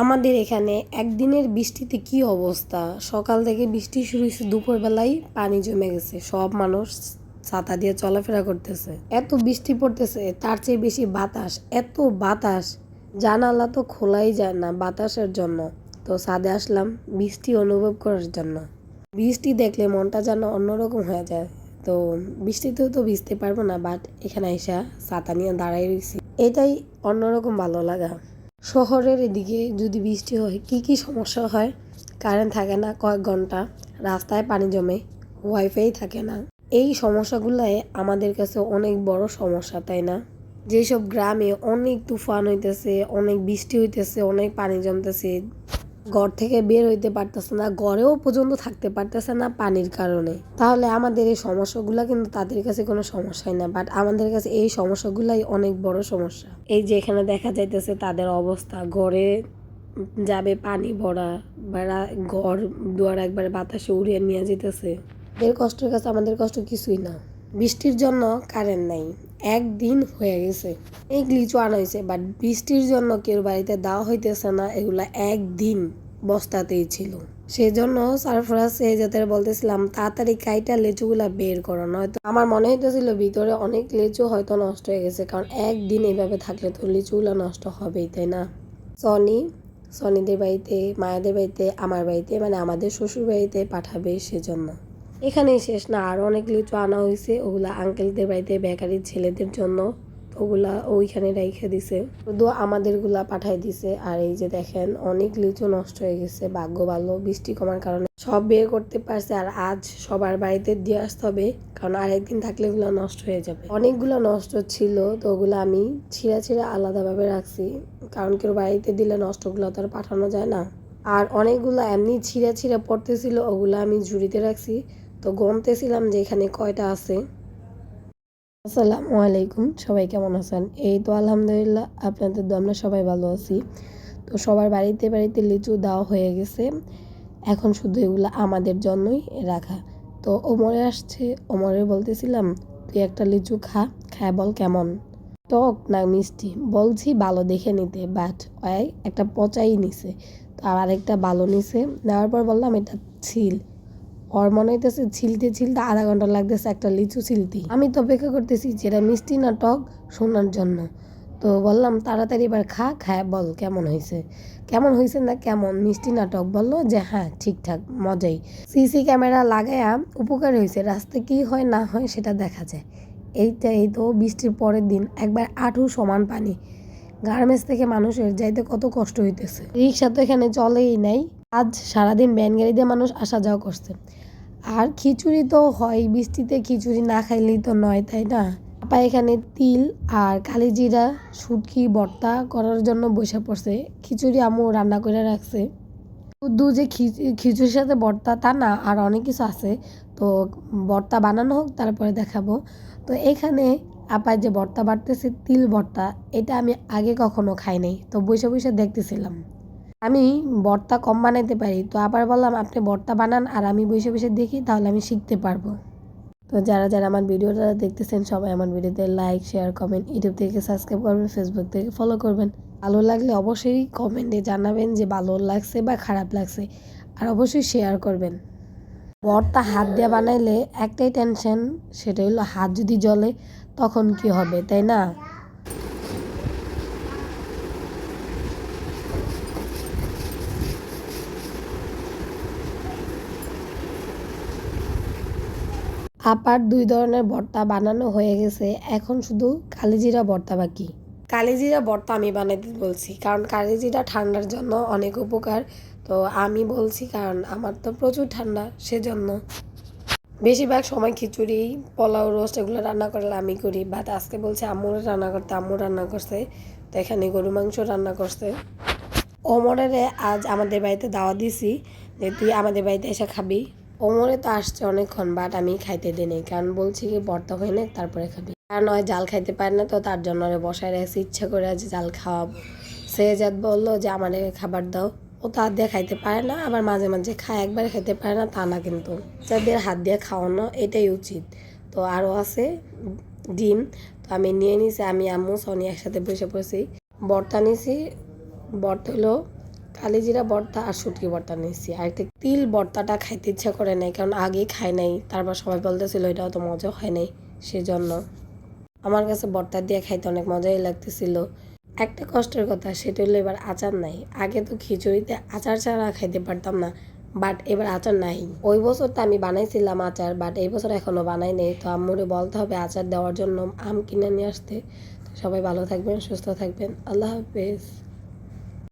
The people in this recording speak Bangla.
আমাদের এখানে একদিনের বৃষ্টিতে কি অবস্থা! সকাল থেকে বৃষ্টি শুরু হয়েছে, দুপুরবেলায় পানি জমে গেছে, সব মানুষ ছাতা দিয়ে চলাফেরা করতেছে। এত বৃষ্টি পড়তেছে, তার চেয়ে বেশি বাতাস, এত বাতাস, জানালা তো খোলাই যায় না বাতাসের জন্য। তো ছাদে আসলাম বৃষ্টি অনুভব করার জন্য। বৃষ্টি দেখলে মনটা যেন অন্যরকম হয়ে যায়। তো বৃষ্টিতেও তো ভিজতে পারবো না, বাট এখানে এসে ছাতা নিয়ে দাঁড়াই রয়েছি, এটাই অন্যরকম ভালো লাগা। শহরের এদিকে যদি বৃষ্টি হয় কি কি সমস্যা হয়! কারেন্ট থাকে না কয়েক ঘন্টা, রাস্তায় পানি জমে, ওয়াইফাই থাকে না। এই সমস্যাগুলাই আমাদের কাছে অনেক বড় সমস্যা, তাই না? যেসব গ্রামে অনেক তুফান হইতেছে, অনেক বৃষ্টি হইতেছে, অনেক পানি জমতেছে, ঘর থেকে বের হইতে পারতেছে না, ঘরেও পর্যন্ত থাকতে পারতেছে না পানির কারণে, তাহলে আমাদের এই সমস্যাগুলো কিন্তু তাদের কাছে কোনো সমস্যাই না, বাট আমাদের কাছে এই সমস্যাগুলাই অনেক বড় সমস্যা। এই যে এখানে দেখা যাইতেছে তাদের অবস্থা, ঘরে যাবে পানি ভরা, ঘর দুয়ার একবারে বাতাসে উড়িয়ে নিয়ে যেতেছে। এদের কষ্টের কাছে আমাদের কষ্ট কিছুই না। বৃষ্টির জন্য কারেন্ট নাই, একদিন হয়ে গেছে। এই লিচু আনা হয়েছে, বাট বৃষ্টির জন্য কেউ বাড়িতে দেওয়া হইতেছে না, এগুলা একদিন বস্তাতেই ছিল। সেজন্য সারফরাজ যাদের বলতেছিলাম তাড়াতাড়ি কাইটা লিচুগুলা বের করো, নয়তো আমার মনে হইতেছিল ভিতরে অনেক লিচু হয়তো নষ্ট হয়ে গেছে, কারণ একদিন এইভাবে থাকলে তো লিচুগুলা নষ্ট হবেই, তাই না? সনিদের বাড়িতে, মায়েদের বাড়িতে, আমার বাড়িতে, মানে আমাদের শ্বশুর বাড়িতে পাঠাবে, সেজন্য। এখানেই শেষ না, আরও অনেক লিচু আনা হয়েছে, ওগুলা আঙ্কেলদের বাড়িতে বেকারির ছেলেদের জন্য, ওগুলা ওইখানে রেখে দিছে, শুধু আমাদেরগুলা পাঠাই দিছে। আর এই যে দেখেন অনেক লিচু নষ্ট হয়ে গেছে, ভাগ্য ভালো বৃষ্টি কমার কারণে সব বের করতে পারছে। আর আজ সবার বাড়িতে দিয়ে আসতে হবে, কারণ আরেকদিন থাকলে এগুলো নষ্ট হয়ে যাবে। অনেকগুলো নষ্ট ছিল, তো ওগুলো আমি ছিঁড়া আলাদাভাবে রাখছি, কারণ কেউ বাড়িতে দিলে নষ্টগুলো তো আর পাঠানো যায় না। আর অনেকগুলো এমনি ছিঁড়া পড়তেছিল, ওগুলো আমি ঝুড়িতে রাখছি। তো গুনতেছিলাম যে এখানে কয়টা আছে। আসসালামু আলাইকুম, সবাই কেমন আছেন? এই তো আলহামদুলিল্লাহ, আপনাদের তো আমরা সবাই ভালো আছি। তো সবার বাড়িতে বাড়িতে লিচু দেওয়া হয়ে গেছে, এখন শুধু এগুলো আমাদের জন্যই রাখা। তো ওমরে আসছে, ওমরে বলতেছিলাম তুই একটা লিচু খায় বল কেমন, টক না মিষ্টি। বলছি ভালো দেখে নিতে, বাট ওই একটা পচাই নিছে। তো আর একটা ভালো নিছে, নেওয়ার পর বললাম এটা ছিল। ওর মনে হইতেছে ছিলতে আধা ঘন্টা লাগতেছে একটা লিচু ছিলতে। আমি তো অপেক্ষা করতেছি যেটা মিষ্টি না টক শোনার জন্য। তো বললাম তাড়াতাড়ি এবার খায় বল কেমন হয়েছে না কেমন, মিষ্টি না টক। বললো যে হ্যাঁ ঠিকঠাক, মজাই। সিসি ক্যামেরা লাগায়া উপকার হয়েছে, রাস্তায় কি হয় না হয় সেটা দেখা যায়। এই তো বৃষ্টির পরের দিন একবার আঁঠু সমান পানি, গার্মেন্টস থেকে মানুষের যাইতে কত কষ্ট হইতেছে। রিক্সা তো এখানে চলেই নাই, আজ সারাদিন ভ্যান গাড়ি দিয়ে মানুষ আসা যাওয়া করছে। আর খিচুড়ি তো হয় বৃষ্টিতে, খিচুড়ি না খাইলেই তো নয়, তাই না? আপা এখানে তিল আর কালিজিরা শুটকি ভর্তা করার জন্য বসে পড়ছে। খিচুড়ি আম্মু রান্না করে রাখছে, শুধু যে খিচুড়ির সাথে ভর্তা তা না, আর অনেক কিছু আছে। তো ভর্তা বানানো হোক তারপরে দেখাবো। তো এখানে আপায় যে ভর্তা বাড়তেছে তিল ভর্তা, এটা আমি আগে কখনো খাই নাই, তো বসে দেখতেছিলাম। আমি ভর্তা কম বানাইতে পারি, তো আবার বললাম আপনি ভর্তা বানান আর আমি বসে দেখি, তাহলে আমি শিখতে পারবো। তো যারা আমার ভিডিওটা দেখতেছেন সবাই আমার ভিডিওতে লাইক শেয়ার কমেন্ট, ইউটিউব থেকে সাবস্ক্রাইব করবেন, ফেসবুক থেকে ফলো করবেন। ভালো লাগলে অবশ্যই কমেন্টে জানাবেন যে ভালো লাগছে বা খারাপ লাগছে, আর অবশ্যই শেয়ার করবেন। ভর্তা হাত দিয়ে বানাইলে একটাই টেনশন, সেটা হলো হাত যদি জ্বলে তখন কি হবে, তাই না? আপার 2 ধরনের ভর্তা বানানো হয়ে গেছে, এখন শুধু কালিজিরা ভর্তা বাকি। কালিজিরা ভর্তা আমি বানাইতে বলছি, কারণ কালিজিরা ঠান্ডার জন্য অনেক উপকার। তো আমি বলছি কারণ আমার তো প্রচুর ঠান্ডা, সেজন্য। বেশিরভাগ সময় খিচুড়ি, পোলাও, রোস্ট এগুলো রান্না করলে আমি করি, বাট আজকে বলছে আম্মু রান্না করতে, আম্মু রান্না করছে। তো এখানে গরু মাংস রান্না করছে। ওমরেরে আজ আমাদের বাড়িতে দাওয়াত দিছি যে তুই আমাদের বাড়িতে এসে খাবি। ওমরে তো আসছে অনেকক্ষণ, বাট আমি খাইতে দিই নাই, কারণ বলছি কি ভর্তা হয় না তারপরে খাবি। আর নয় জাল খাইতে পারে না, তো তার জন্য বসায় রেখেছি, ইচ্ছা করে আজ জাল খাওয়াবো। সেজাদ বললো যে আমাদের খাবার দাও, ও তো হাত দিয়ে খাইতে পারে না, আবার মাঝে মাঝে খায়, একবার খাইতে পারে না তা না, কিন্তু যাদের হাত দিয়ে খাওয়ানো এটাই উচিত। তো আরও আছে ডিম, তো আমি নিয়ে নিছি, আমি আম্মু সনি একসাথে বসে পড়ছি। ভর্তা নিছি, ভর্তা হলো কালিজিরা ভর্তা আর শুটকি ভর্তা নিয়েছি। আর একটা তিল ভর্তাটা খাইতে ইচ্ছা করে নাই, কারণ আগেই খাই নাই। তারপর সবাই বলতেছিল এটা অত মজা হয় নাই, সেজন্য আমার কাছে ভর্তা দিয়ে খাইতে অনেক মজাই লাগতেছিল। একটা কষ্টের কথা, সেটা হলো এবার আচার নাই। আগে তো খিচুড়িতে আচার ছাড়া খাইতে পারতাম না, বাট এবার আচার নাই। ওই বছর তো আমি বানাইছিলাম আচার, বাট এই বছর এখনো বানাই নেই। তো আম্মুরে বলতে হবে আচার দেওয়ার জন্য আম কিনে নিয়ে আসতে। তো সবাই ভালো থাকবেন, সুস্থ থাকবেন, আল্লাহ হাফেজ।